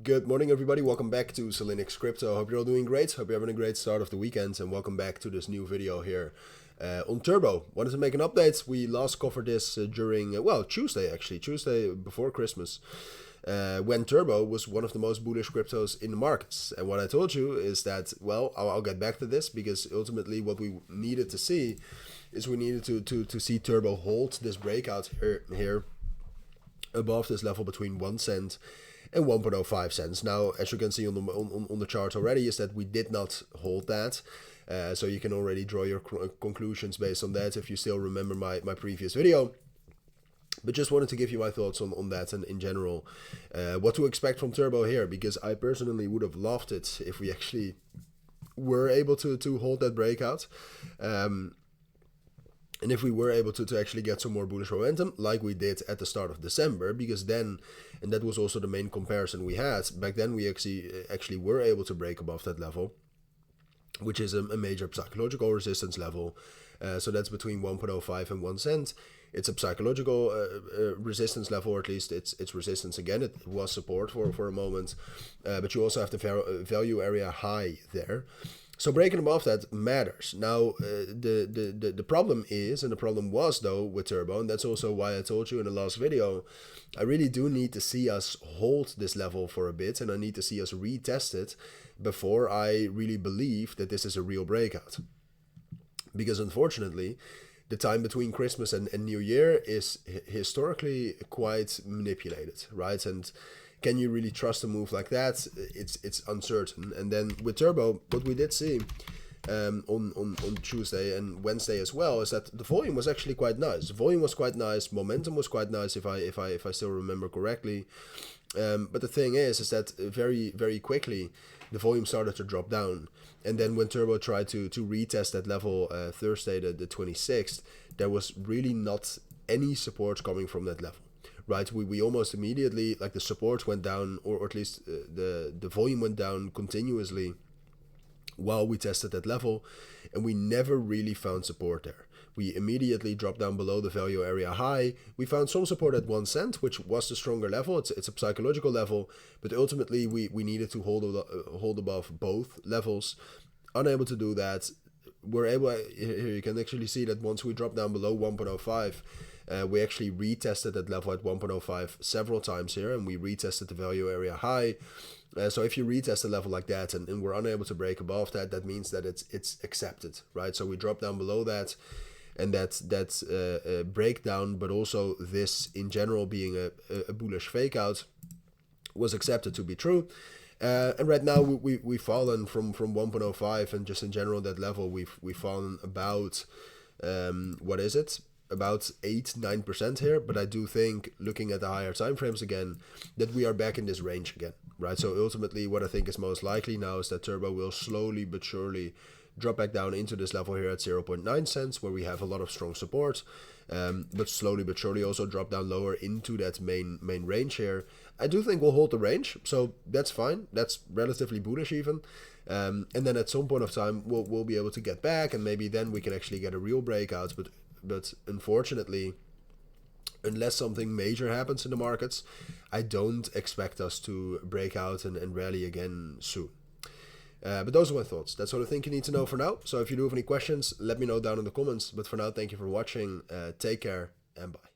Good morning, everybody. Welcome back to Cilinix Crypto. Hope you're all doing great. Hope you're having a great start of the weekend, and welcome back to this new video here on Turbo. Wanted to make an update. We last covered this during Tuesday actually, Tuesday before Christmas, when Turbo was one of the most bullish cryptos in the markets. And what I told you is that, well, I'll get back to this, because ultimately what we needed to see is we needed to see Turbo hold this breakout here above this level between 1 cent and 1.05 cents. Now, as you can see on the chart already, is that we did not hold that. So you can already draw your conclusions based on that if you still remember my previous video. But just wanted to give you my thoughts on that, and in general, what to expect from Turbo here, because I personally would have loved it if we actually were able to hold that breakout. And if we were able to actually get some more bullish momentum like we did at the start of December, because then, and that was also the main comparison we had, back then we actually were able to break above that level, which is a major psychological resistance level. So that's between 1.05 and 1 cent. It's a psychological resistance level, or at least it's resistance again. It was support for a moment, but you also have the value area high there. So breaking above that matters. Now, the problem is, and the problem was though with Turbo, and that's also why I told you in the last video, I really do need to see us hold this level for a bit, and I need to see us retest it before I really believe that this is a real breakout. Because unfortunately, the time between Christmas and New Year is historically quite manipulated, right? And can you really trust a move like that? It's uncertain. And then with Turbo, what we did see on Tuesday and Wednesday as well is that the volume was actually quite nice. The volume was quite nice. Momentum was quite nice, if I still remember correctly. But the thing is that very quickly the volume started to drop down. And then when Turbo tried to retest that level Thursday, the 26th, there was really not any support coming from that level. Right, we almost immediately, like, the support went down, or at least the volume went down continuously while we tested that level, and we never really found support there. We immediately dropped down below the value area high. We found some support at 1 cent, which was the stronger level. It's a psychological level, but ultimately we needed to hold above both levels. Unable to do that. We're able, here you can actually see that once we dropped down below 1.05, we actually retested that level at 1.05 several times here, and we retested the value area high. So if you retest a level like that and we're unable to break above that, that means that it's accepted, right? So we drop down below that, and that's breakdown, but also this in general being a bullish fake out, was accepted to be true. And right now we've fallen from 1.05, and just in general that level we've fallen about what is it? About 8-9% here, but I do think, looking at the higher time frames again, that we are back in this range again, right? So ultimately what I think is most likely now is that Turbo will slowly but surely drop back down into this level here at 0.9 cents, where we have a lot of strong support, but slowly but surely also drop down lower into that main range here. I do think we'll hold the range, so that's fine. That's relatively bullish even. And then at some point of time we'll be able to get back, and maybe then we can actually get a real breakout, but unfortunately, unless something major happens in the markets, I don't expect us to break out and rally again soon. But those are my thoughts. That's what I think you need to know for now. So if you do have any questions, let me know down in the comments. But for now, thank you for watching. Take care and bye.